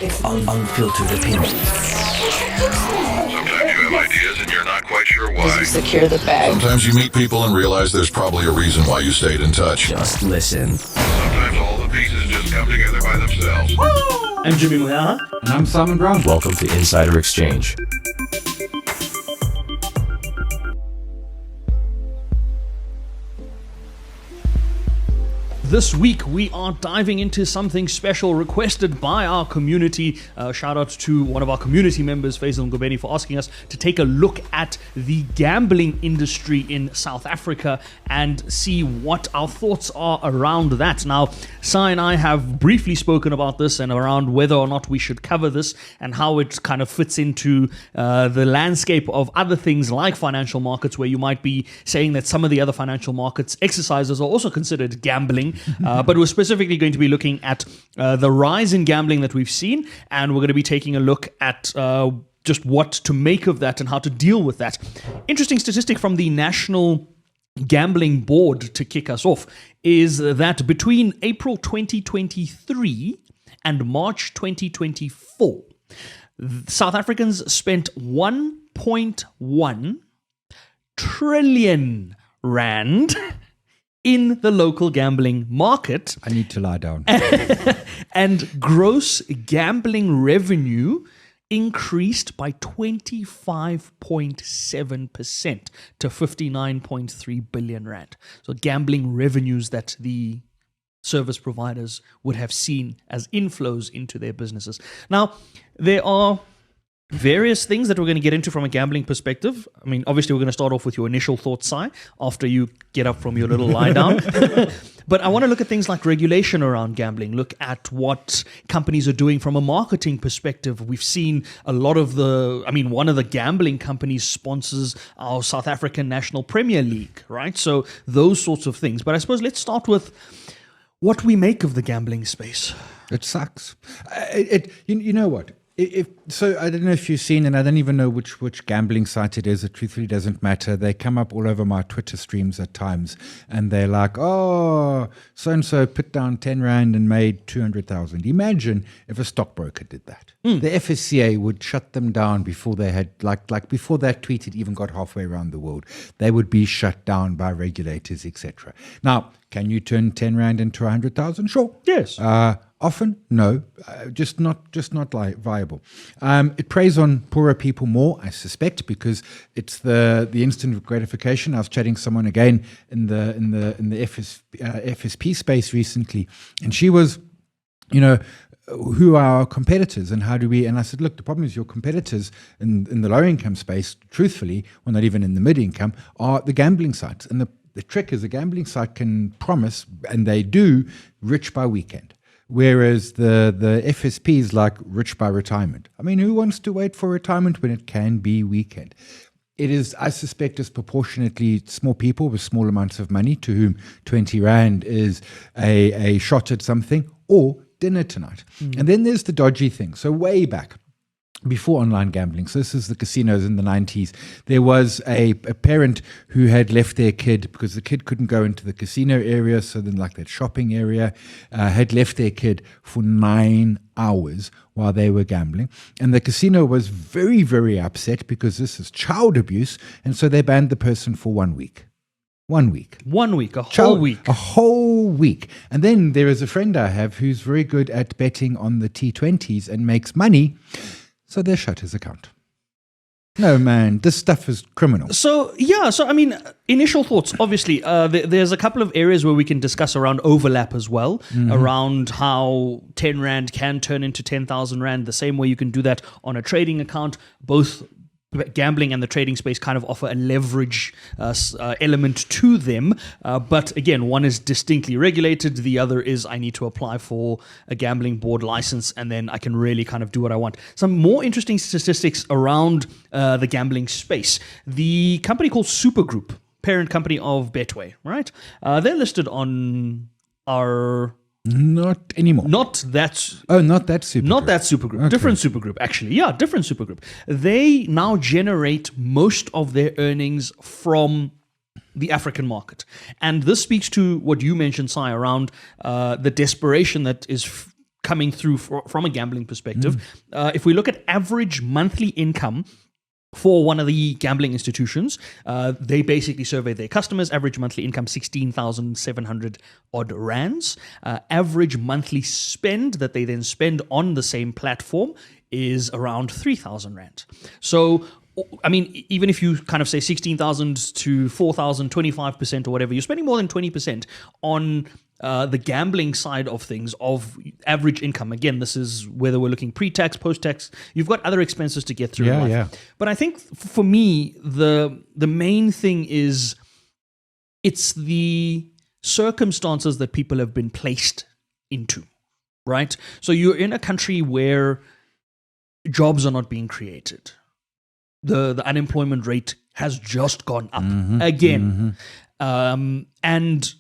Unfiltered opinions. Sometimes you have ideas and you're not quite sure why. You secure the bag. Sometimes you meet people and realize there's probably a reason why you stayed in touch. Just listen. Sometimes all the pieces just come together by themselves. I'm Jimmy Moyaha. And I'm Simon Brown. Welcome to Insider Exchange. This week, we are diving into something special requested by our community. Shout out to one of our community members, Faisal Ngobeni, for asking us to take a look at the gambling industry in South Africa and see what our thoughts are around that. Now, Sai and I have briefly spoken about this and around whether or not we should cover this and how it kind of fits into the landscape of other things like financial markets, where you might be saying that some of the other financial markets exercises are also considered gambling. But we're specifically going to be looking at the rise in gambling that we've seen, and we're going to be taking a look at just what to make of that and how to deal with that. Interesting statistic from the National Gambling Board to kick us off is that between April 2023 and March 2024, South Africans spent 1.1 trillion rand in the local gambling market. I need to lie down. And gross gambling revenue increased by 25.7% to 59.3 billion rand. So gambling revenues that the service providers would have seen as inflows into their businesses. Now, there are various things that we're going to get into from a gambling perspective. I mean, obviously, we're going to start off with your initial thoughts, Sai, after you get up from your little lie down. But I want to look at things like regulation around gambling, look at what companies are doing from a marketing perspective. We've seen a lot of one of the gambling companies sponsors our South African National Premier League, right? So those sorts of things. But I suppose let's start with what we make of the gambling space. It sucks. You know what? So I don't know if you've seen, and I don't even know which gambling site it is. It truthfully doesn't matter. They come up all over my Twitter streams at times, and they're like, "Oh, so and so put down 10 rand and made 200,000." Imagine if a stockbroker did that. The FSCA would shut them down before they had like before that tweet had even got halfway around the world. They would be shut down by regulators, etc. Now, can you turn 10 rand into 100,000? Sure. Yes. Often, no, just not viable. It preys on poorer people more, I suspect, because it's the instant gratification. I was chatting to someone again in the FSP space recently, and she was, who are our competitors and how do we? And I said, look, the problem is your competitors in the lower income space, truthfully, well, not even in the mid income, are the gambling sites. And the trick is a gambling site can promise, and they do, rich by weekend. Whereas the FSP is like rich by retirement. I mean, who wants to wait for retirement when it can be weekend? It is, I suspect, disproportionately small people with small amounts of money to whom 20 rand is a shot at something or dinner tonight. And then there's the dodgy thing. So way back, before online gambling, so this is the casinos in the 90s, there was a parent who had left their kid because the kid couldn't go into the casino area, so then like that shopping area, had left their kid for 9 hours while they were gambling. And the casino was very, very upset because this is child abuse, and so they banned the person for 1 week. 1 week. 1 week, a whole week. A whole week. And then there is a friend I have who's very good at betting on the T20s and makes money. So they shut his account. No, man, this stuff is criminal. So, initial thoughts. Obviously, there's a couple of areas where we can discuss around overlap as well, around how 10 rand can turn into 10,000 rand, the same way you can do that on a trading account. Both gambling and the trading space kind of offer a leverage element to them. But again, one is distinctly regulated. The other is I need to apply for a gambling board license and then I can really kind of do what I want. Some more interesting statistics around the gambling space. The company called Supergroup, parent company of Betway, right? They're listed on our... Not anymore. Not that. Not that Supergroup. Not that Supergroup. Okay. Different Supergroup, actually. Yeah, different Supergroup. They now generate most of their earnings from the African market. And this speaks to what you mentioned, Sai, around the desperation that is coming through from a gambling perspective. If we look at average monthly income for one of the gambling institutions, they basically surveyed their customers. Average monthly income 16,700 odd rands. Average monthly spend that they then spend on the same platform is around 3,000 rand. So, I mean, even if you kind of say 16,000 to 4,000, 25% or whatever, you're spending more than 20% on the gambling side of things, of average income. Again, this is whether we're looking pre-tax, post-tax. You've got other expenses to get through in life. Yeah. But I think for me, the main thing is it's the circumstances that people have been placed into, right? So you're in a country where jobs are not being created. The unemployment rate has just gone up again. And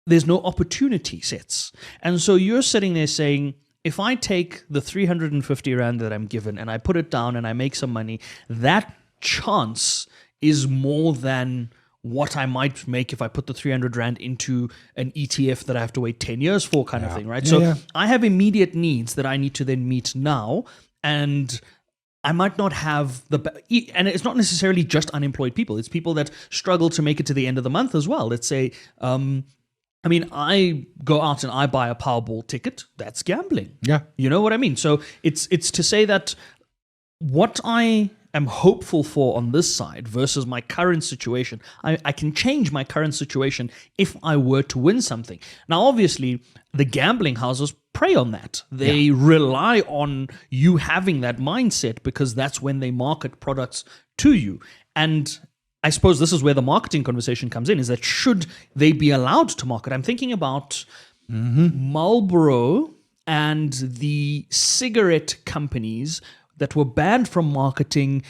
there's no opportunity sets. And so you're sitting there saying, if I take the 350 rand that I'm given and I put it down and I make some money, that chance is more than what I might make if I put the 300 rand into an ETF that I have to wait 10 years for, kind of thing, right? So I have immediate needs that I need to then meet now, and I might not have and it's not necessarily just unemployed people. It's people that struggle to make it to the end of the month as well. Let's say, I mean, I go out and I buy a Powerball ticket. That's gambling. Yeah. You know what I mean? So it's to say that what I am hopeful for on this side versus my current situation, I can change my current situation if I were to win something. Now, obviously, the gambling houses prey on that. They rely on you having that mindset because that's when they market products to you. And I suppose this is where the marketing conversation comes in, is that should they be allowed to market? I'm thinking about Marlboro and the cigarette companies that were banned from marketing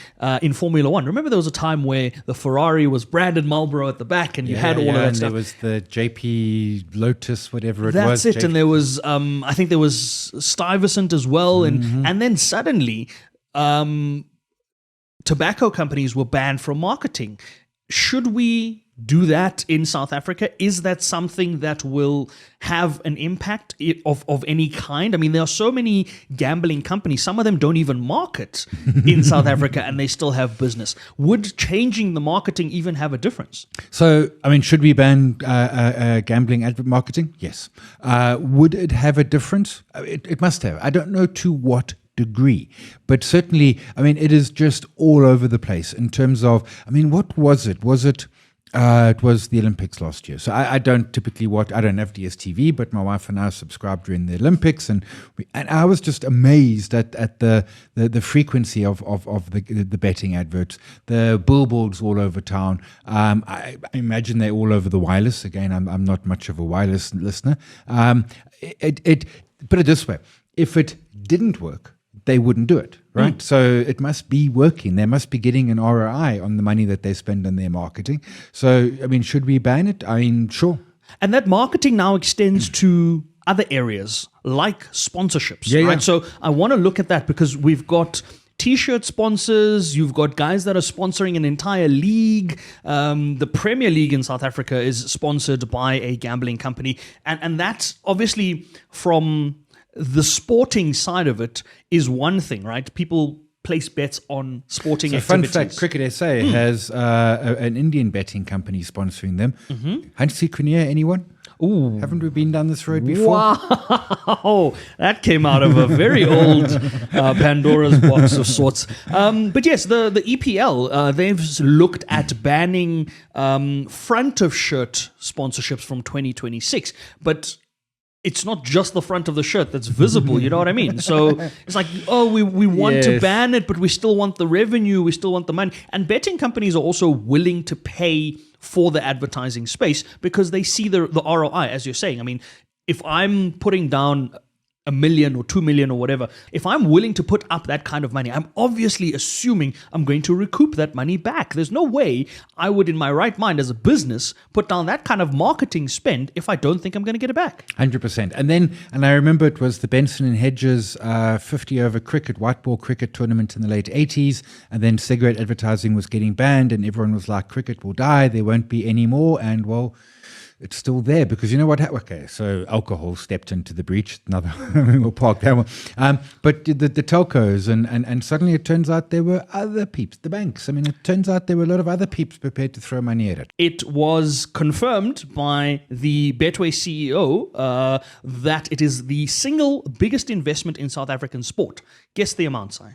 in Formula One. Remember there was a time where the Ferrari was branded Marlboro at the back and you had all of that and stuff. there was the JP Lotus, whatever it was. That's it. And there was, I think there was Stuyvesant as well. And then suddenly tobacco companies were banned from marketing. Should we do that in South Africa? Is that something that will have an impact of any kind? I mean, there are so many gambling companies. Some of them don't even market in South Africa and they still have business. Would changing the marketing even have a difference? So, I mean, should we ban gambling advert marketing? Yes. Would it have a difference? It must have. I don't know to what degree, but certainly, I mean, it is just all over the place in terms of, I mean, what was it? It was the Olympics last year. So I don't typically watch, I don't have DSTV, but my wife and I subscribed during the Olympics, and I was just amazed at the frequency of the betting adverts, the billboards all over town. I imagine they're all over the wireless. Again, I'm not much of a wireless listener. Put it this way, if it didn't work, they wouldn't do it, right? So it must be working. They must be getting an ROI on the money that they spend on their marketing. So, I mean, should we ban it? I mean, sure. And that marketing now extends to other areas like sponsorships, right? Yeah. So I want to look at that because we've got T-shirt sponsors, you've got guys that are sponsoring an entire league. The Premier League in South Africa is sponsored by a gambling company. And that's obviously from the sporting side of it is one thing, right? People place bets on sporting activities. Fun fact, Cricket SA has an Indian betting company sponsoring them. Hansi Cronje, anyone? Ooh. Haven't we been down this road before? Wow, that came out of a very old Pandora's box of sorts. But yes, the EPL, they've looked at banning front of shirt sponsorships from 2026. But it's not just the front of the shirt that's visible, you know what I mean? So it's like, oh, we want to ban it, but we still want the revenue, we still want the money. And betting companies are also willing to pay for the advertising space because they see the ROI, as you're saying. I mean, if I'm putting down 1 million or 2 million or whatever, if I'm willing to put up that kind of money, I'm obviously assuming I'm going to recoup that money back. There's no way I would, in my right mind as a business, put down that kind of marketing spend if I don't think I'm going to get it back. 100%. And I remember it was the Benson and Hedges 50 over cricket, white ball cricket tournament in the late 80s. And then cigarette advertising was getting banned and everyone was like, cricket will die. There won't be any more. And well, it's still there because you know what? Okay, so alcohol stepped into the breach. Another, we'll park that one. But the telcos and suddenly it turns out there were other peeps, the banks. I mean, it turns out there were a lot of other peeps prepared to throw money at it. It was confirmed by the Betway CEO that it is the single biggest investment in South African sport. Guess the amount, Si.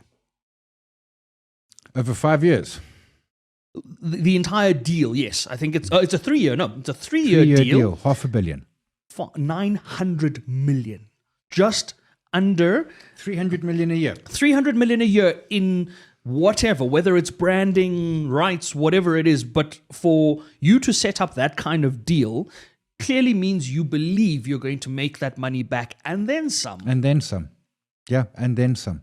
Over 5 years. The entire deal, yes. I think it's a 3-year. No, it's a 3-year deal. $500 million. For 900 million. Just under 300 million a year. 300 million a year in whatever, whether it's branding, rights, whatever it is. But for you to set up that kind of deal clearly means you believe you're going to make that money back and then some. And then some. Yeah, and then some.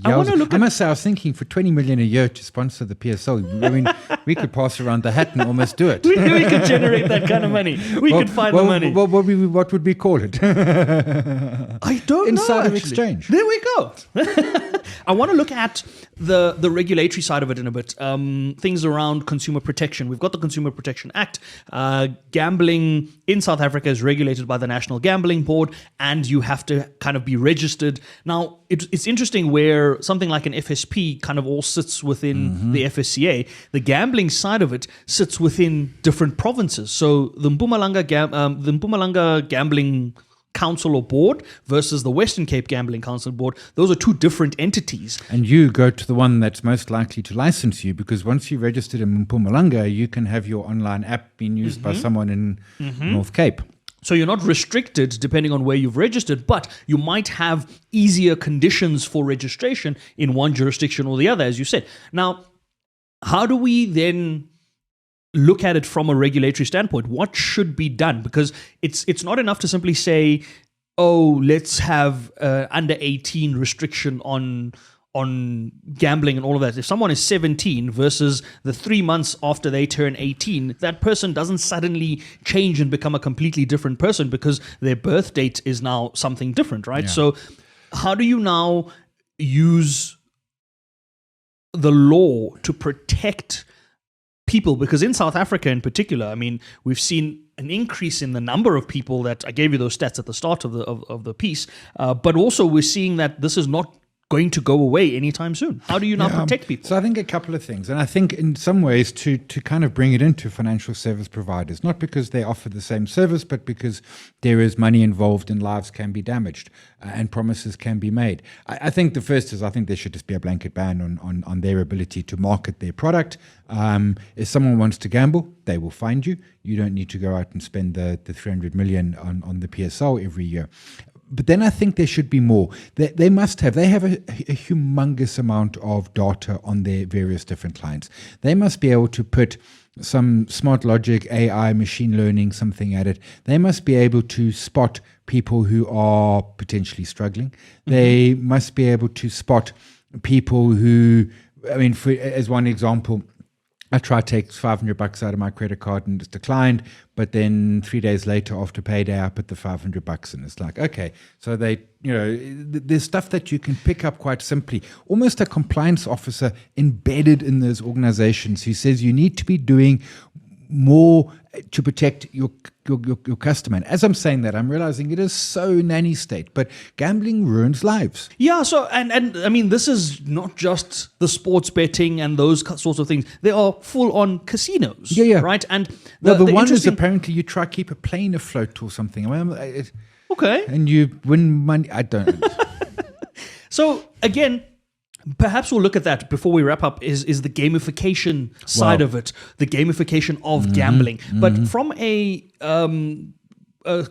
I Yeah, want to look I at... must say, I was thinking for 20 million a year to sponsor the PSL. I mean, we could pass around the hat and almost do it. We could generate that kind of money. We could find the money. What would we call it? I don't know. Insider actually. exchange. There we go. I want to look at the regulatory side of it in a bit. Things around consumer protection. We've got the Consumer Protection Act. Gambling in South Africa is regulated by the National Gambling Board, and you have to kind of be registered. Now, it's interesting where something like an FSP kind of all sits within the FSCA. The gambling side of it sits within different provinces. So the Mpumalanga Gambling Council or Board versus the Western Cape Gambling Council Board, those are two different entities. And you go to the one that's most likely to license you, because once you're registered in Mpumalanga, you can have your online app being used by someone in North Cape. So you're not restricted depending on where you've registered, but you might have easier conditions for registration in one jurisdiction or the other, as you said. Now, how do we then look at it from a regulatory standpoint? What should be done? Because it's not enough to simply say, oh, let's have under 18 restriction on gambling and all of that. If someone is 17 versus the 3 months after they turn 18, that person doesn't suddenly change and become a completely different person because their birth date is now something different, right? Yeah. So how do you now use the law to protect people? Because in South Africa in particular, I mean, we've seen an increase in the number of people that I gave you those stats at the start of the piece, but also we're seeing that this is not going to go away anytime soon. How do you now protect people? So I think a couple of things. And I think in some ways to kind of bring it into financial service providers, not because they offer the same service, but because there is money involved and lives can be damaged and promises can be made. I think the first is I think there should just be a blanket ban on their ability to market their product. If someone wants to gamble, they will find you. You don't need to go out and spend the 300 million on the PSL every year. But then I think there should be more. They have a humongous amount of data on their various different clients. They must be able to put some smart logic, AI, machine learning, something at it. They must be able to spot people who are potentially struggling. They must be able to spot people who, I mean, as one example, I tried to take $500 out of my credit card and it's declined, but then 3 days later after payday, I put the $500 in. It's like, okay, so there's stuff that you can pick up quite simply. Almost a compliance officer embedded in those organizations who says you need to be doing more to protect your customer. And as I'm saying that, I'm realizing it is so nanny state, but gambling ruins lives. Yeah, so, and I mean, this is not just the sports betting and those sorts of things. They are full-on casinos, right? And the one is apparently you try to keep a plane afloat or something. Okay. And you win money. I don't know. So, again, perhaps we'll look at that before we wrap up is the gamification side of it, the gamification of gambling. But from a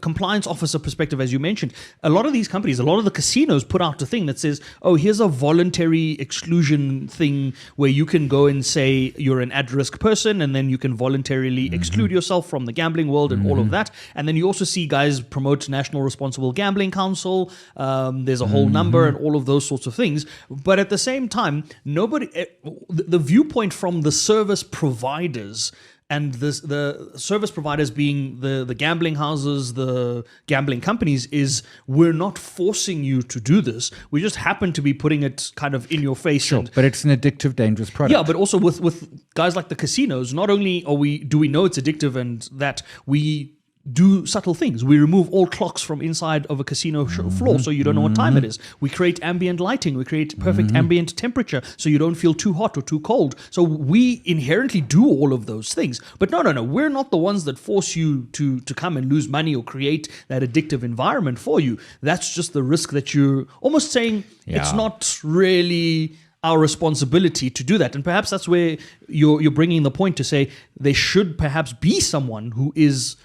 compliance officer perspective, as you mentioned, a lot of these companies, a lot of the casinos put out a thing that says, oh, here's a voluntary exclusion thing where you can go and say you're an at-risk person and then you can voluntarily exclude yourself from the gambling world and all of that. And then you also see guys promote National Responsible Gambling Council. There's a whole number and all of those sorts of things. But at the same time, the viewpoint from the service providers and the service providers being the gambling houses, the gambling companies, is we're not forcing you to do this. We just happen to be putting it kind of in your face. Sure, but it's an addictive, dangerous product. Yeah, but also with guys like the casinos, not only do we know it's addictive and that we do subtle things. We remove all clocks from inside of a casino floor so you don't know what time it is. We create ambient lighting. We create perfect ambient temperature so you don't feel too hot or too cold. So we inherently do all of those things. But no. We're not the ones that force you to come and lose money or create that addictive environment for you. That's just the risk that you're almost saying it's not really our responsibility to do that. And perhaps that's where you're bringing the point to say there should perhaps be someone who is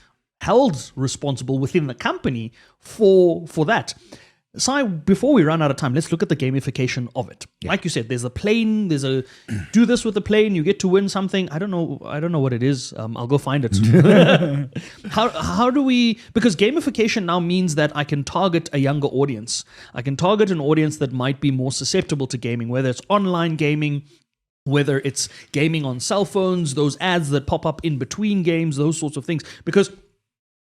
held responsible within the company for that. Sai, before we run out of time, let's look at the gamification of it. Yeah. Like you said, there's a plane, do this with the plane, you get to win something. I don't know what it is. I'll go find it. How do we, because gamification now means that I can target a younger audience. I can target an audience that might be more susceptible to gaming, whether it's online gaming, whether it's gaming on cell phones, those ads that pop up in between games, those sorts of things. Because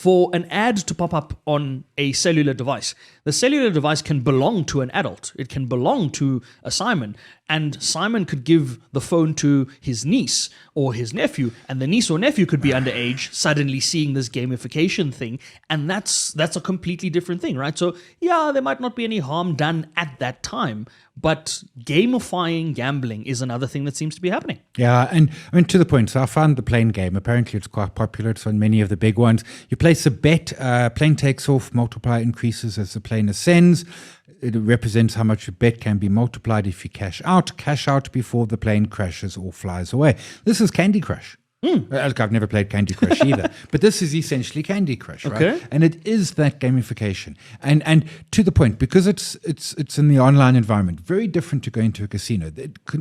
for an ad to pop up on a cellular device, the cellular device can belong to an adult. It can belong to a Simon. And Simon could give the phone to his niece or his nephew, and the niece or nephew could be underage, suddenly seeing this gamification thing. And that's a completely different thing, right? So yeah, there might not be any harm done at that time, but gamifying gambling is another thing that seems to be happening. Yeah, and I mean, to the point, so I found the plane game. Apparently it's quite popular. It's on many of the big ones. You place a bet, plane takes off, multiplier increases as the plane ascends. It represents how much a bet can be multiplied if you cash out before the plane crashes or flies away. This is Candy Crush. Look, I've never played Candy Crush either, but this is essentially Candy Crush, right? Okay. And it is that gamification. And to the point, because it's in the online environment, very different to going to a casino.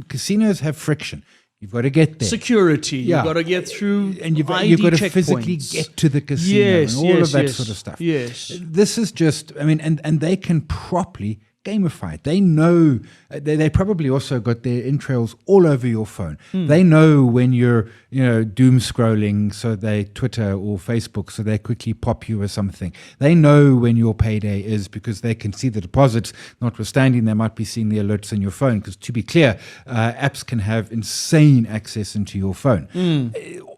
Casinos have friction. You've got to get there. Security. You've got to get through and you've got to physically get to the casino and all of that sort of stuff. Yes. This is just, I mean, and they can properly gamify it. They know, they probably also got their entrails all over your phone. They know when you're, doom scrolling, so they Twitter or Facebook, so they quickly pop you or something. They know when your payday is because they can see the deposits, notwithstanding they might be seeing the alerts on your phone. Because to be clear, apps can have insane access into your phone.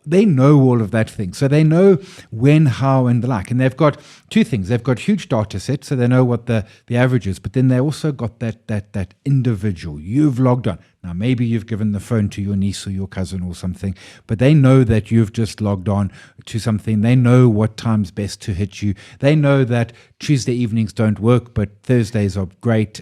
They know all of that thing. So they know when, how, and the like. And they've got two things. They've got huge data sets, so they know what the average is, but then they also got that individual. You've logged on. Now, maybe you've given the phone to your niece or your cousin or something, but they know that you've just logged on to something. They know what time's best to hit you. They know that Tuesday evenings don't work, but Thursdays are great.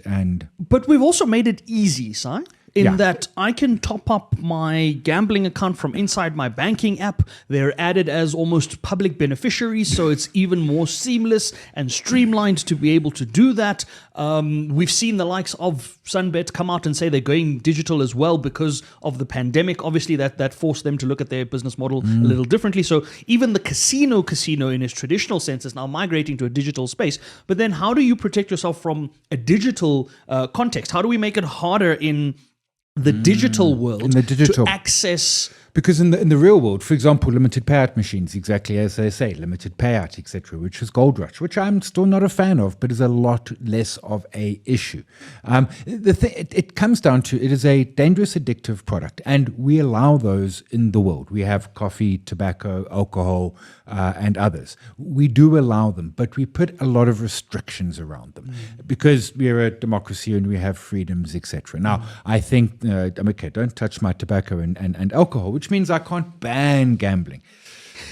But we've also made it easy, Si. That I can top up my gambling account from inside my banking app. They're added as almost public beneficiaries, so it's even more seamless and streamlined to be able to do that. We've seen the likes of Sunbet come out and say they're going digital as well because of the pandemic. Obviously, that forced them to look at their business model a little differently. So even the casino in its traditional sense is now migrating to a digital space. But then how do you protect yourself from a digital context? How do we make it harder in the digital world to access? Because in the real world, for example, limited payout machines, exactly as they say, limited payout, etc., which is Gold Rush, which I'm still not a fan of, but is a lot less of a issue. It comes down to, it is a dangerous, addictive product, and we allow those in the world. We have coffee, tobacco, alcohol, and others. We do allow them, but we put a lot of restrictions around them because we're a democracy and we have freedoms, etc. Now, I think, okay, don't touch my tobacco and alcohol, which means I can't ban gambling.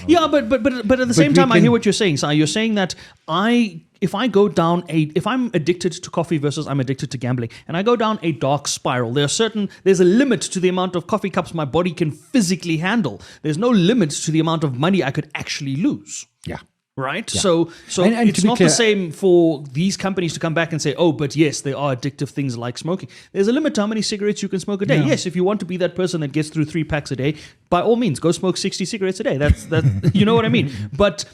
Yeah, but at the same time, I hear what you're saying. So you're saying that if I'm addicted to coffee versus I'm addicted to gambling, and I go down a dark spiral, there's a limit to the amount of coffee cups my body can physically handle. There's no limit to the amount of money I could actually lose. Yeah. Right? Yeah. So and it's not the same for these companies to come back and say, oh, but yes, there are addictive things like smoking. There's a limit to how many cigarettes you can smoke a day. Yeah. Yes, if you want to be that person that gets through 3 packs a day, by all means, go smoke 60 cigarettes a day. That's you know what I mean? But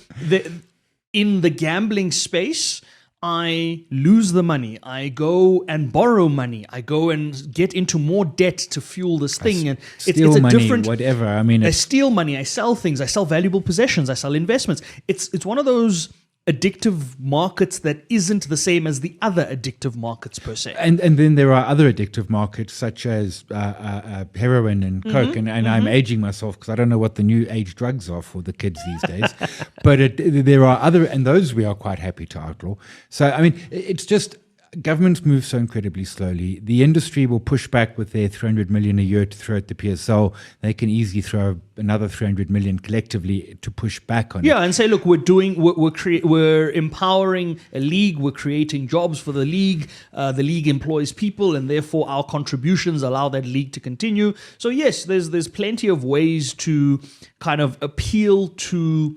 in the gambling space, I lose the money. I go and borrow money. I go and get into more debt to fuel this thing. And it's a money, different whatever. I mean, I steal money. I sell things. I sell valuable possessions. I sell investments. It's one of those addictive markets that isn't the same as the other addictive markets per se. And then there are other addictive markets such as heroin and coke. And I'm aging myself because I don't know what the new age drugs are for the kids these days. But there are other, and those we are quite happy to outlaw. So, I mean, it's just governments move so incredibly slowly. The industry will push back with their 300 million a year to throw at the PSL. They can easily throw another 300 million collectively to push back on it. Yeah, and say, look, we're empowering a league, we're creating jobs for the league employs people, and therefore our contributions allow that league to continue. So yes, there's plenty of ways to kind of appeal to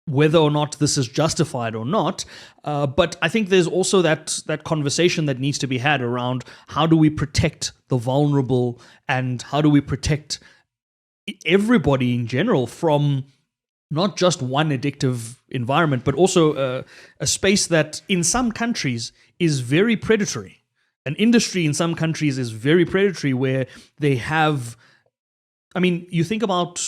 whether or not this is justified or not. But I think there's also that conversation that needs to be had around how do we protect the vulnerable and how do we protect everybody in general from not just one addictive environment, but also a space that in some countries is very predatory. An industry in some countries is very predatory where they have, I mean, you think about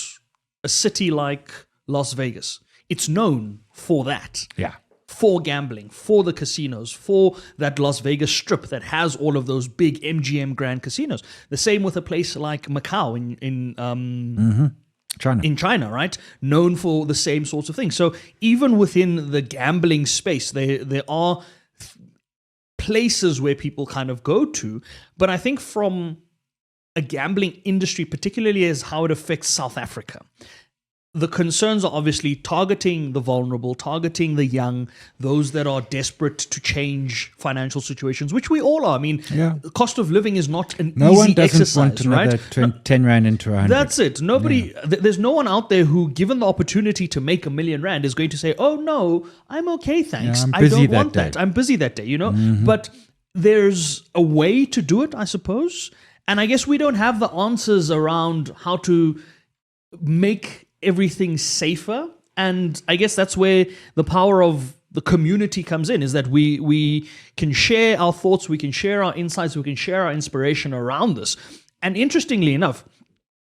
a city like Las Vegas. It's known for that. Yeah. For gambling, for the casinos, for that Las Vegas strip that has all of those big MGM grand casinos. The same with a place like Macau in China, right? Known for the same sorts of things. So even within the gambling space, there are places where people kind of go to. But I think from a gambling industry, particularly as how it affects South Africa, the concerns are obviously targeting the vulnerable, targeting the young, those that are desperate to change financial situations, which we all are. I mean, the cost of living is not an no easy one doesn't exercise, want another right? 10 rand into 100. That's it. Nobody, there's no one out there who, given the opportunity to make R1 million, is going to say, "Oh no, I'm okay, thanks. I'm I busy don't want that day." that. I'm busy that day." You know, but there's a way to do it, I suppose. And I guess we don't have the answers around how to make everything safer, and I guess that's where the power of the community comes in, is that we can share our thoughts, we can share our insights, we can share our inspiration around this. And interestingly enough,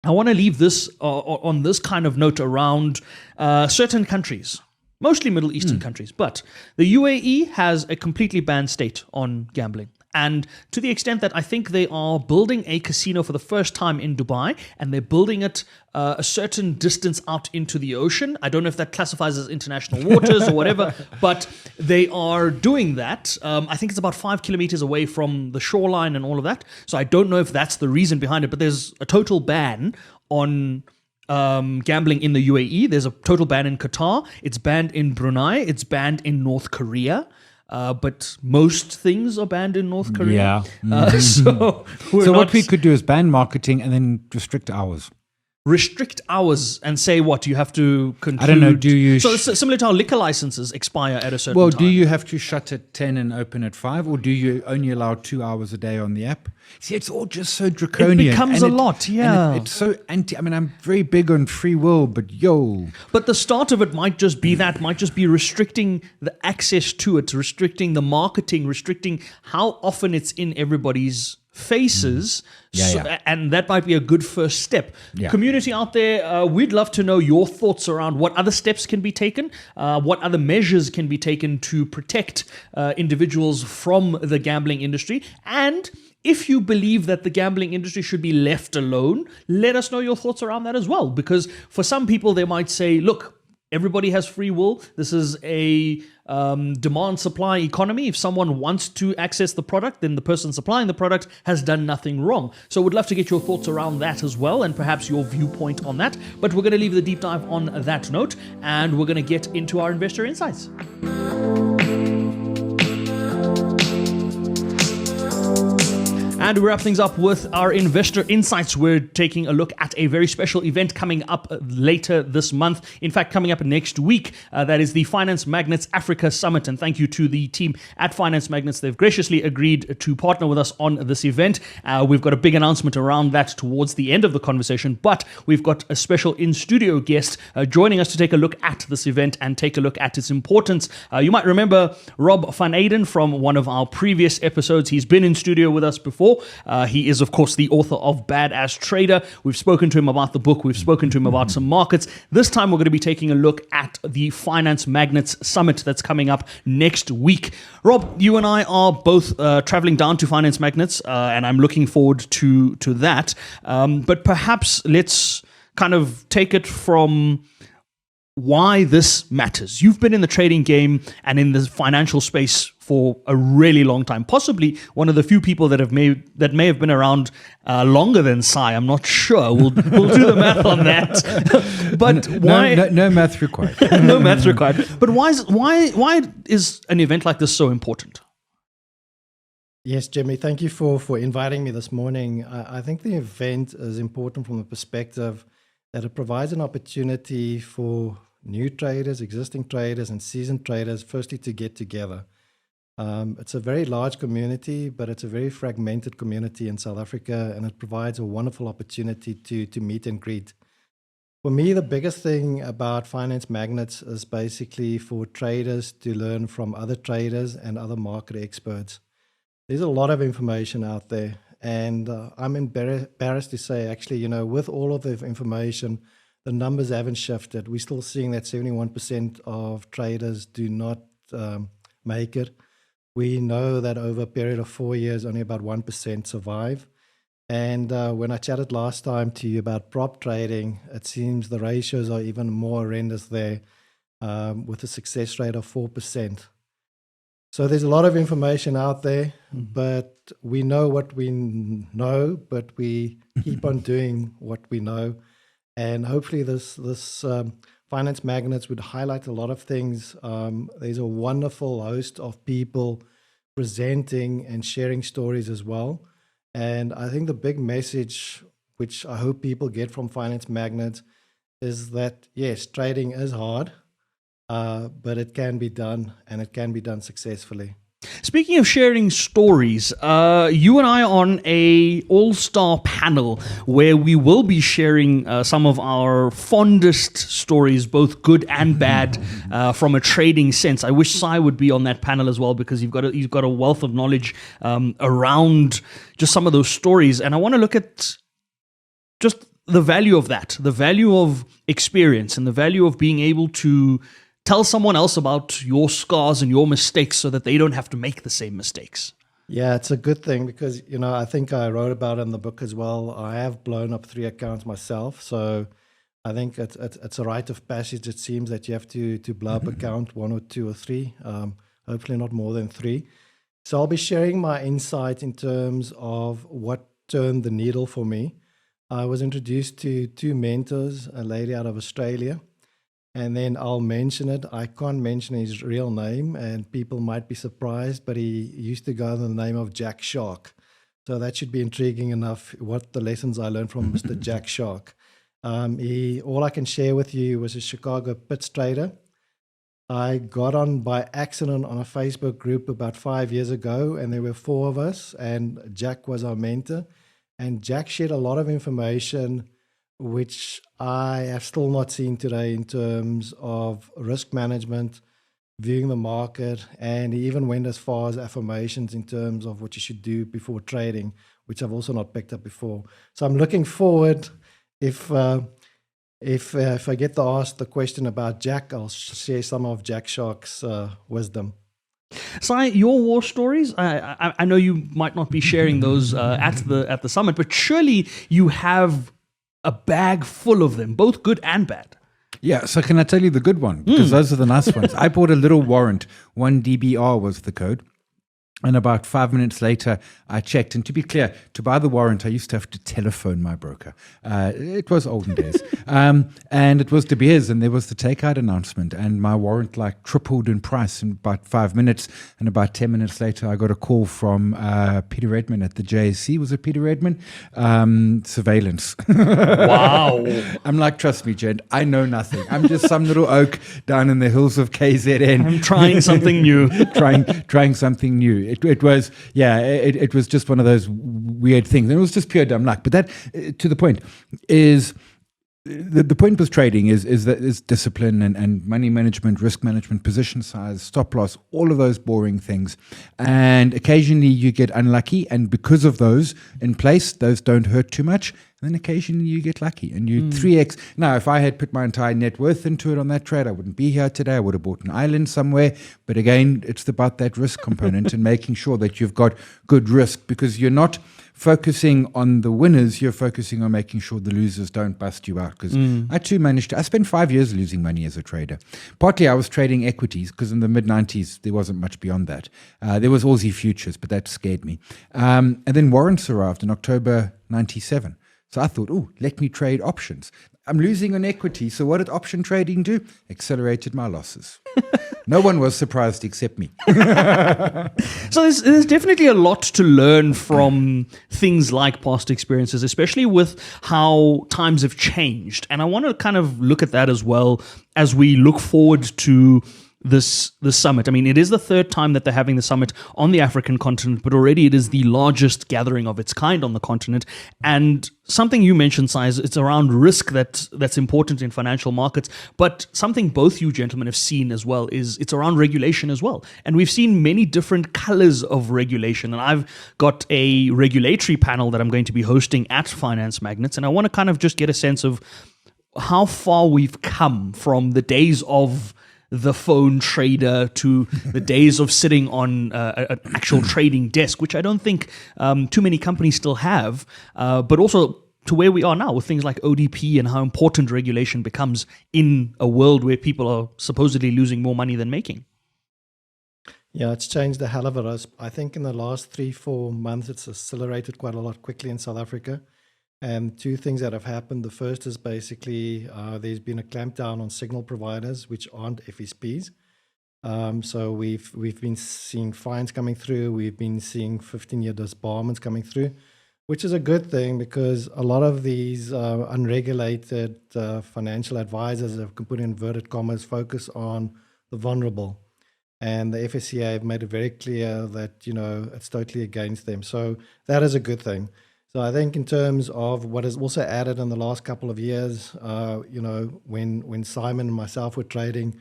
I want to leave this on this kind of note around certain countries, mostly Middle Eastern countries, but the UAE has a completely banned state on gambling. And to the extent that I think they are building a casino for the first time in Dubai, and they're building it a certain distance out into the ocean. I don't know if that classifies as international waters or whatever, but they are doing that. I think it's about 5 kilometers away from the shoreline and all of that. So I don't know if that's the reason behind it, but there's a total ban on gambling in the UAE. There's a total ban in Qatar. It's banned in Brunei. It's banned in North Korea. But most things are banned in North Korea. Yeah. So what we could do is ban marketing and then restrict hours. Restrict hours and say what? You have to conclude. I don't know. Do you? So it's similar to how liquor licenses expire at a certain time. Well, do you have to shut at 10 and open at 5, or do you only allow 2 hours a day on the app? See, it's all just so draconian. It becomes a lot, yeah. It's so anti. I mean, I'm very big on free will, but But the start of it might just be restricting the access to it, restricting the marketing, restricting how often it's in everybody's faces. And that might be a good first step. Community out there, we'd love to know your thoughts around what other steps can be taken, what other measures can be taken to protect individuals from the gambling industry. And if you believe that the gambling industry should be left alone, let us know your thoughts around that as well. Because for some people, they might say, look, everybody has free will. This is a demand-supply economy. If someone wants to access the product, then the person supplying the product has done nothing wrong. So we'd love to get your thoughts around that as well, and perhaps your viewpoint on that. But we're going to leave the deep dive on that note, and we're going to get into our investor insights. And we wrap things up with our investor insights. We're taking a look at a very special event coming up later this month. In fact, coming up next week. That is the Finance Magnets Africa Summit. And thank you to the team at Finance Magnets. They've graciously agreed to partner with us on this event. We've got a big announcement around that towards the end of the conversation. But we've got a special in-studio guest joining us to take a look at this event and take a look at its importance. You might remember Rob van Eyden from one of our previous episodes. He's been in studio with us before. before. He is, of course, the author of Badass Trader. We've spoken to him about the book. We've spoken to him about some markets. This time, we're going to be taking a look at the Finance Magnates Summit that's coming up next week. Rob, you and I are both traveling down to Finance Magnates, and I'm looking forward to that. But perhaps let's kind of take it from why this matters. You've been in the trading game and in the financial space for a really long time. Possibly one of the few people that may have been around longer than Sai. I'm not sure. We'll do the math on that. But why? No math required. No math required. But why is an event like this so important? Yes, Jimmy, thank you for inviting me this morning. I think the event is important from the perspective that it provides an opportunity for new traders, existing traders, and seasoned traders, firstly, to get together. It's a very large community, but it's a very fragmented community in South Africa, and it provides a wonderful opportunity to meet and greet. For me, the biggest thing about Finance Magnates is basically for traders to learn from other traders and other market experts. There's a lot of information out there, and I'm embarrassed to say, actually, with all of the information, the numbers haven't shifted. We're still seeing that 71% of traders do not make it. We know that over a period of 4 years, only about 1% survive. And when I chatted last time to you about prop trading, it seems the ratios are even more horrendous there, with a success rate of 4%. So there's a lot of information out there, but we know what we know, but we keep on doing what we know. And hopefully this Finance Magnates would highlight a lot of things. There's a wonderful host of people presenting and sharing stories as well. And I think the big message, which I hope people get from Finance Magnates, is that, yes, trading is hard. But it can be done, and it can be done successfully. Speaking of sharing stories, you and I are on a all-star panel where we will be sharing some of our fondest stories, both good and bad, from a trading sense. I wish Sai would be on that panel as well, because you've got a wealth of knowledge around just some of those stories. And I want to look at just the value of that, the value of experience, and the value of being able to tell someone else about your scars and your mistakes so that they don't have to make the same mistakes. Yeah, it's a good thing because, I think I wrote about it in the book as well. I have blown up 3 accounts myself. So I think it's a rite of passage. It seems that you have to blow up account 1 or 2 or 3, hopefully not more than 3. So I'll be sharing my insight in terms of what turned the needle for me. I was introduced to 2 mentors, a lady out of Australia. And then I'll mention it. I can't mention his real name, and people might be surprised, but he used to go under the name of Jack Shark. So that should be intriguing enough, what the lessons I learned from Mr. Jack Shark. All I can share with you was a Chicago pits trader. I got on by accident on a Facebook group about 5 years ago, and there were 4 of us, and Jack was our mentor. And Jack shared a lot of information which I have still not seen today in terms of risk management, viewing the market, and he even went as far as affirmations in terms of what you should do before trading, which I've also not picked up before. So I'm looking forward, if I get to ask the question about Jack, I'll share some of Jack Shark's wisdom. Sai, your war stories, I know you might not be sharing those at the summit, but surely you have a bag full of them, both good and bad. Yeah, so can I tell you the good one? Because those are the nice ones. I bought a little warrant. 1DBR was the code. And about 5 minutes later, I checked. And to be clear, to buy the warrant, I used to have to telephone my broker. It was olden days. And it was De Beers, and there was the takeout announcement. And my warrant tripled in price in about 5 minutes. And about 10 minutes later, I got a call from Peter Redman at the JSC. Was it Peter Redman? Surveillance. Wow. I'm like, trust me, Jed, I know nothing. I'm just some little oak down in the hills of KZN. I'm trying something new. trying something new. It was, it was just one of those weird things. And it was just pure dumb luck. But that, to the point, is the point with trading is that it's discipline and money management, risk management, position size, stop loss, all of those boring things. And occasionally you get unlucky, and because of those in place, those don't hurt too much. And then occasionally you get lucky and you 3x. Now, if I had put my entire net worth into it on that trade, I wouldn't be here today. I would have bought an island somewhere. But again, it's about that risk component and making sure that you've got good risk, because you're not focusing on the winners, you're focusing on making sure the losers don't bust you out. Because I too I spent 5 years losing money as a trader. Partly I was trading equities, because in the mid-90s, there wasn't much beyond that. There was Aussie futures, but that scared me. And then warrants arrived in October 97. So I thought, oh, let me trade options. I'm losing on equity, so what did option trading do? Accelerated my losses. No one was surprised except me. So there's definitely a lot to learn from things like past experiences, especially with how times have changed. And I want to kind of look at that as well as we look forward to this summit. I mean, it is the third time that they're having the summit on the African continent, but already it is the largest gathering of its kind on the continent. And something you mentioned, Sai, it's around risk that's important in financial markets. But something both you gentlemen have seen as well is it's around regulation as well. And we've seen many different colors of regulation. And I've got a regulatory panel that I'm going to be hosting at Finance Magnets. And I want to kind of just get a sense of how far we've come from the days of the phone trader to the days of sitting on an actual trading desk, which I don't think too many companies still have, but also to where we are now with things like ODP and how important regulation becomes in a world where people are supposedly losing more money than making. Yeah, it's changed a hell of a lot. I think in the last 3-4 months, it's accelerated quite a lot quickly in South Africa. And two things that have happened. The first is basically there's been a clampdown on signal providers, which aren't FSPs. So we've been seeing fines coming through. We've been seeing 15-year disbarments coming through, which is a good thing, because a lot of these unregulated financial advisors, have put in inverted commas, focus on the vulnerable. And the FSCA have made it very clear that, it's totally against them. So that is a good thing. So I think in terms of what is also added in the last couple of years, when Simon and myself were trading,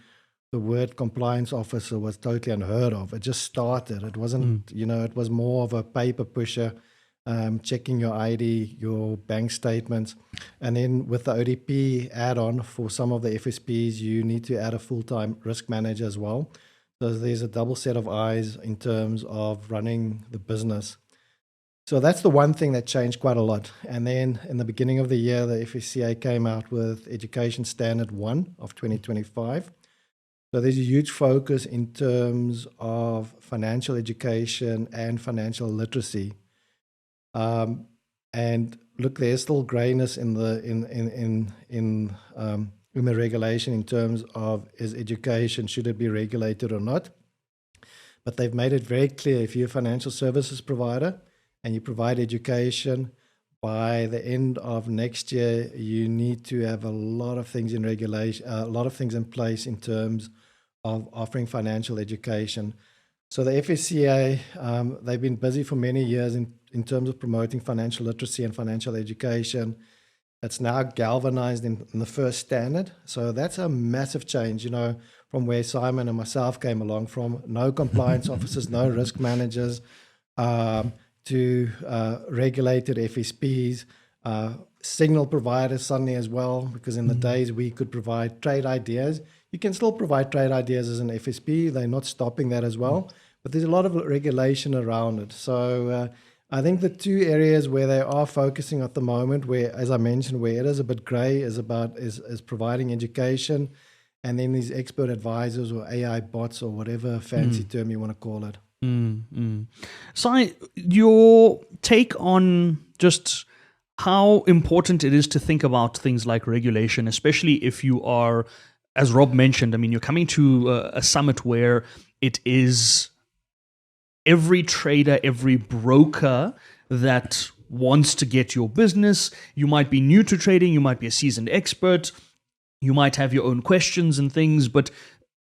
the word compliance officer was totally unheard of. It just started. It wasn't, it was more of a paper pusher, checking your ID, your bank statements. And then with the ODP add-on for some of the FSPs, you need to add a full-time risk manager as well. So there's a double set of eyes in terms of running the business. So that's the one thing that changed quite a lot. And then in the beginning of the year, the FSCA came out with Education Standard 1 of 2025. So there's a huge focus in terms of financial education and financial literacy. And look, there's still grayness in the regulation in terms of, is education, should it be regulated or not? But they've made it very clear, if you're a financial services provider and you provide education, by the end of next year, you need to have a lot of things in regulation, a lot of things in place in terms of offering financial education. So the FSCA, they've been busy for many years in terms of promoting financial literacy and financial education. It's now galvanized in the first standard. So that's a massive change, from where Simon and myself came along from. No compliance officers, no risk managers, to regulated FSPs, signal providers suddenly as well, because in the days we could provide trade ideas. You can still provide trade ideas as an FSP. They're not stopping that as well, but there's a lot of regulation around it. So I think the two areas where they are focusing at the moment, where, as I mentioned, where it is a bit gray, is providing education, and then these expert advisors or AI bots or whatever fancy term you want to call it. So your take on just how important it is to think about things like regulation, especially if you are, as Rob mentioned, you're coming to a summit where it is every trader, every broker that wants to get your business. You might be new to trading, you might be a seasoned expert, you might have your own questions and things, but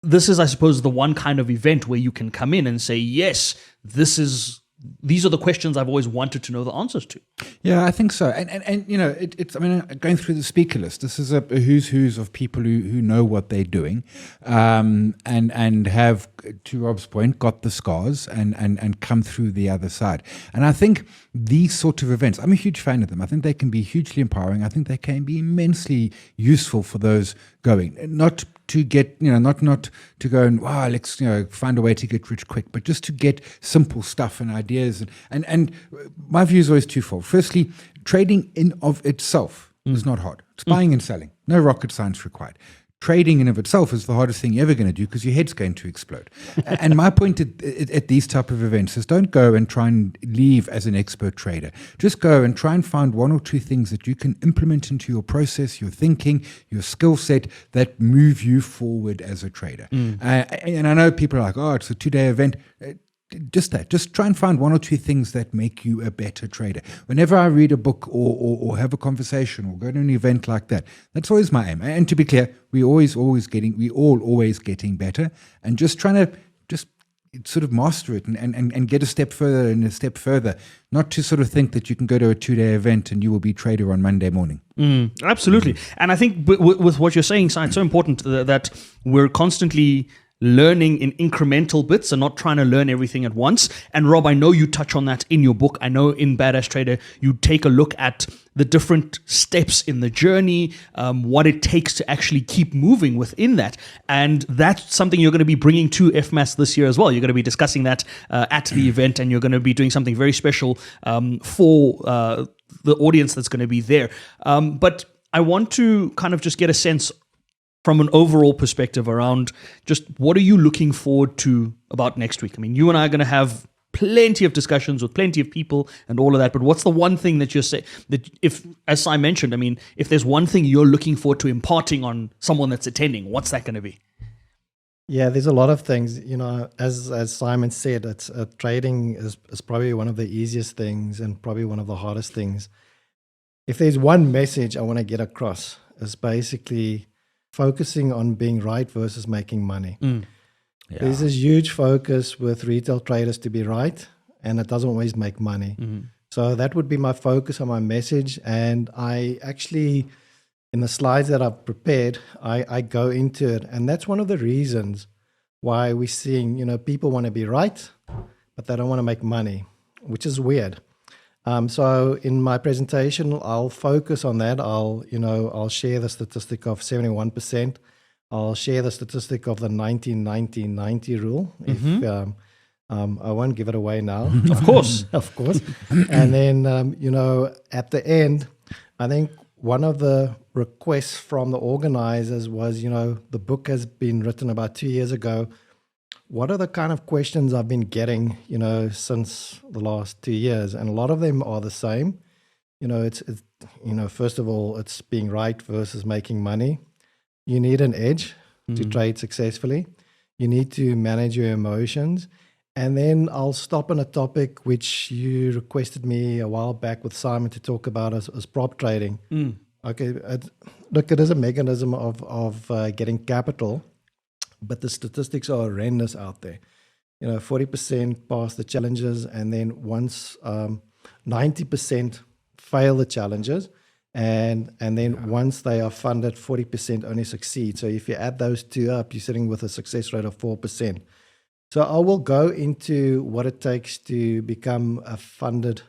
this is, I suppose, the one kind of event where you can come in and say, yes, this is these are the questions I've always wanted to know the answers to. Yeah, I think so. And you know, it's, I mean, going through the speaker list, this is a who's of people who know what they're doing, and have, to Rob's point, got the scars and come through the other side. And I think these sort of events, I'm a huge fan of them. I think they can be hugely empowering. I think they can be immensely useful for those going, not to get, you know, not to go and, wow, let's, you know, find a way to get rich quick, but just to get simple stuff and ideas. And my view is always twofold. Firstly, trading in of itself is not hard. It's buying and selling. No rocket science required. Trading in of itself is the hardest thing you're ever going to do because your head's going to explode. And my point at these type of events is don't go and try and leave as an expert trader. Just go and try and find one or two things that you can implement into your process, your thinking, your skill set that move you forward as a trader. And I know people are like, oh, it's a 2-day event. Just try and find one or two things that make you a better trader. Whenever I read a book or have a conversation or go to an event like that, that's always my aim. And to be clear, we all always getting better, and just trying to just sort of master it and get a step further and a step further, not to sort of think that you can go to a 2-day event and you will be trader on Monday morning. Absolutely. And I think with what you're saying, Si, it's so important that we're constantly learning in incremental bits and not trying to learn everything at once. And Rob, I know you touch on that in your book. I know in Badass Trader, you take a look at the different steps in the journey, what it takes to actually keep moving within that. And that's something you're going to be bringing to FMAS this year as well. You're going to be discussing that at the event, and you're going to be doing something very special for the audience that's going to be there. But I want to kind of just get a sense from an overall perspective around just what are you looking forward to about next week? I mean, you and I are going to have plenty of discussions with plenty of people and all of that, but what's the one thing that you're saying that, if, as I mentioned, I mean, if there's one thing you're looking forward to imparting on someone that's attending, what's that going to be? Yeah, there's a lot of things. You know, as Simon said, it's trading is probably one of the easiest things and probably one of the hardest things. If there's one message I want to get across, is basically focusing on being right versus making money. Yeah. There's this huge focus with retail traders to be right, and it doesn't always make money. So that would be my focus on my message. And I actually, in the slides that I've prepared, I go into it. And that's one of the reasons why we're seeing, you know, people want to be right, but they don't want to make money, which is weird. So in my presentation, I'll focus on that. I'll share the statistic of 71%. I'll share the statistic of the 90-90-90 rule. I won't give it away now. Of course. Of course. And then, at the end, I think one of the requests from the organizers was, the book has been written about 2 years ago. What are the kind of questions I've been getting, since the last 2 years? And a lot of them are the same. It's first of all, it's being right versus making money. You need an edge to trade successfully. You need to manage your emotions. And then I'll stop on a topic which you requested me a while back with Simon to talk about as prop trading. Okay, look, it is a mechanism of getting capital, but the statistics are horrendous out there. 40% pass the challenges, and then once 90% fail the challenges, and then once they are funded, 40% only succeed. So if you add those two up, you're sitting with a success rate of 4%. So I will go into what it takes to become a funded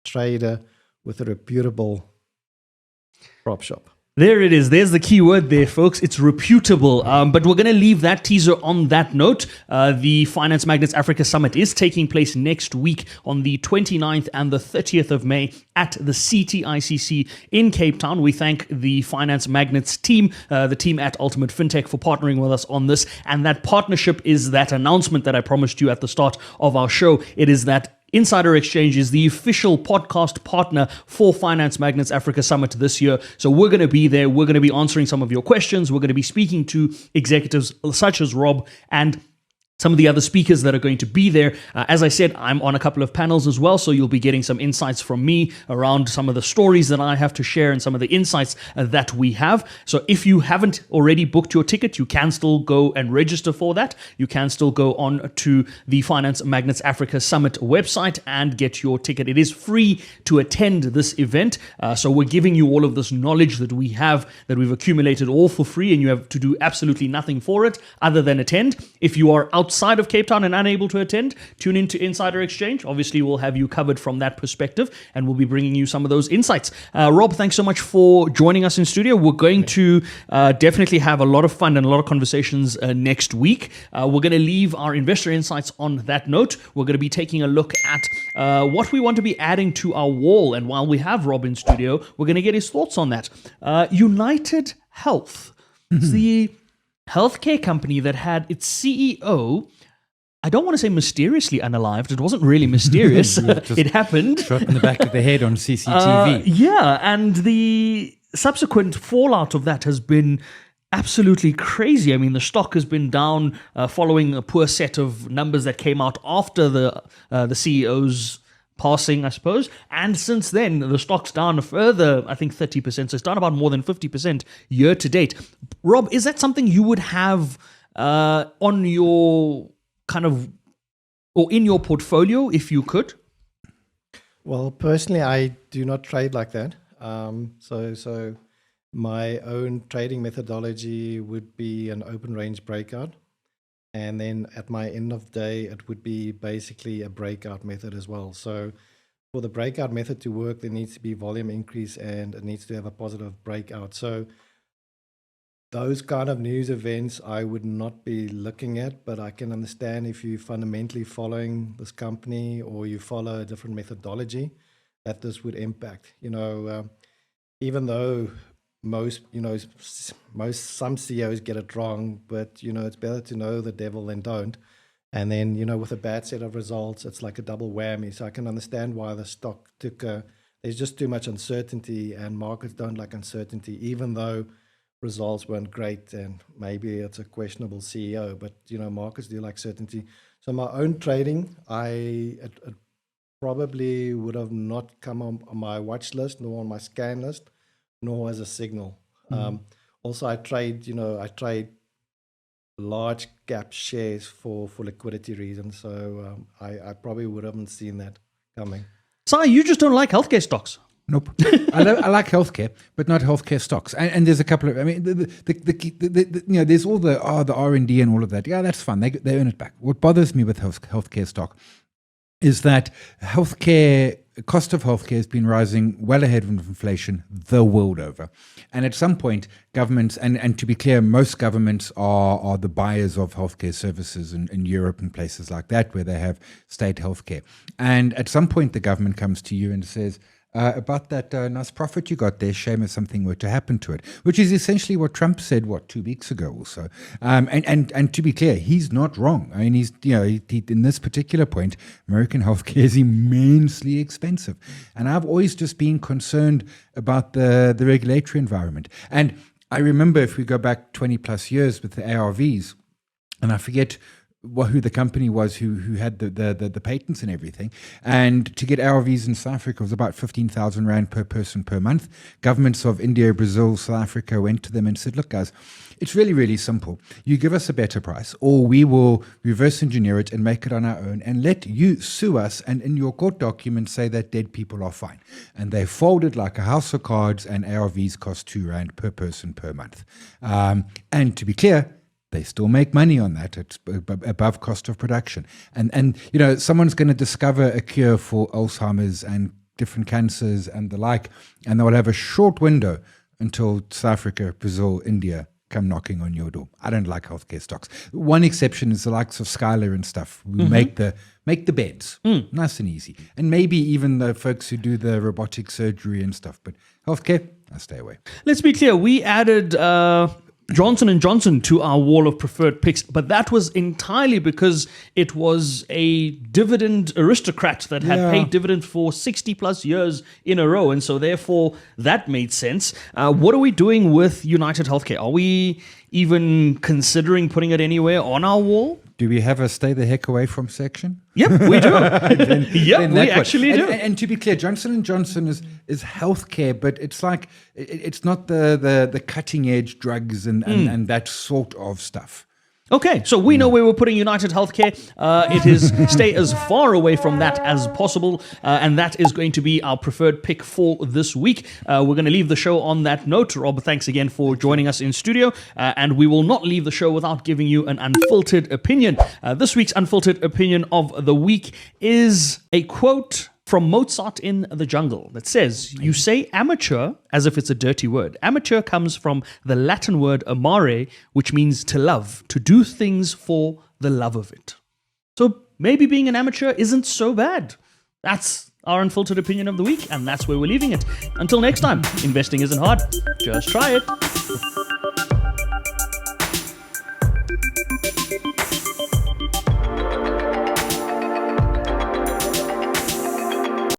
trader with a reputable prop shop. There it is. There's the key word there, folks. It's reputable. But we're going to leave that teaser on that note. The Finance Magnets Africa Summit is taking place next week on the 29th and the 30th of May at the CTICC in Cape Town. We thank the Finance Magnets team, the team at Ultimate FinTech, for partnering with us on this. And that partnership is that announcement that I promised you at the start of our show. It is that Insider Exchange is the official podcast partner for Finance Magnets Africa Summit this year. So we're going to be there. We're going to be answering some of your questions. We're going to be speaking to executives such as Rob. And some of the other speakers that are going to be there. As I said, I'm on a couple of panels as well, so you'll be getting some insights from me around some of the stories that I have to share and some of the insights that we have. So if you haven't already booked your ticket, you can still go and register for that. You can still go on to the Finance Magnets Africa Summit website and get your ticket. It is free to attend this event. So we're giving you all of this knowledge that we've accumulated all for free, and you have to do absolutely nothing for it other than attend. If you are outside of Cape Town and unable to attend, tune into Insider Exchange. Obviously, we'll have you covered from that perspective, and we'll be bringing you some of those insights. Rob, thanks so much for joining us in studio. We're going to definitely have a lot of fun and a lot of conversations next week. We're going to leave our investor insights on that note. We're going to be taking a look at what we want to be adding to our wall. And while we have Rob in studio, we're going to get his thoughts on that. United Health. It's the healthcare company that had its CEO, I don't want to say mysteriously unalived. It wasn't really mysterious. It happened. Shot in the back of the head on CCTV. Yeah, and the subsequent fallout of that has been absolutely crazy. I mean, the stock has been down following a poor set of numbers that came out after the CEO's passing, I suppose. And since then, the stock's down a further, I think, 30%. So it's down about more than 50% year to date. Rob, is that something you would have on your or in your portfolio if you could? Well, personally, I do not trade like that. So my own trading methodology would be an open range breakout. And then at my end of day, it would be basically a breakout method as well. So for the breakout method to work, there needs to be volume increase and it needs to have a positive breakout. So those kind of news events I would not be looking at, but I can understand if you're fundamentally following this company or you follow a different methodology, that this would impact. Even though some CEOs get it wrong, but it's better to know the devil than don't. And then with a bad set of results, it's like a double whammy. So I can understand why the stock took there's just too much uncertainty, and markets don't like uncertainty, even though results weren't great and maybe it's a questionable CEO, but markets do like certainty. So my own trading, it probably would have not come on my watch list, nor on my scan list, nor as a signal. Also, I trade large gap shares for liquidity reasons. So I probably would haven't seen that coming. Si, you just don't like healthcare stocks. Nope. I like healthcare, but not healthcare stocks. And there's a couple of, there's all the R&D and all of that. Yeah, that's fun. They earn it back. What bothers me with healthcare stock is that cost of healthcare has been rising well ahead of inflation the world over. And at some point, governments, and to be clear, most governments are the buyers of healthcare services in Europe and places like that, where they have state healthcare. And at some point, the government comes to you and says, about that nice profit you got there, shame if something were to happen to it, which is essentially what Trump said, 2 weeks ago or so. And to be clear, he's not wrong. I mean, he, in this particular point, American healthcare is immensely expensive. And I've always just been concerned about the regulatory environment. And I remember, if we go back 20 plus years with the ARVs, and I forget who the company was who had the patents and everything. And to get ARVs in South Africa was about 15,000 Rand per person per month. Governments of India, Brazil, South Africa went to them and said, look, guys, it's really, really simple. You give us a better price, or we will reverse engineer it and make it on our own and let you sue us and in your court documents say that dead people are fine. And they folded like a house of cards, and ARVs cost 2 Rand per person per month. And to be clear, they still make money on that. It's above cost of production. And someone's going to discover a cure for Alzheimer's and different cancers and the like, and they'll have a short window until South Africa, Brazil, India come knocking on your door. I don't like healthcare stocks. One exception is the likes of Skylar and stuff. We make the beds nice and easy. And maybe even the folks who do the robotic surgery and stuff. But healthcare, I stay away. Let's be clear. We added Johnson & Johnson to our wall of preferred picks, but that was entirely because it was a dividend aristocrat that had paid dividends for 60 plus years in a row, and so therefore that made sense. What are we doing with United Healthcare? Are we even considering putting it anywhere on our wall? Do we have a stay the heck away from section? Yep, we do. Then Yep, we that actually one. do. And to be clear, Johnson & Johnson is healthcare, but it's like it's not the cutting edge drugs and that sort of stuff. Okay, so we know where we're putting United Healthcare. It is stay as far away from that as possible, and that is going to be our preferred pick for this week. We're going to leave the show on that note. Rob, thanks again for joining us in studio, and we will not leave the show without giving you an unfiltered opinion. This week's unfiltered opinion of the week is a quote from Mozart in the Jungle that says, "You say amateur as if it's a dirty word. Amateur comes from the Latin word amare, which means to love, to do things for the love of it." So maybe being an amateur isn't so bad. That's our unfiltered opinion of the week, and that's where we're leaving it. Until next time, investing isn't hard. Just try it.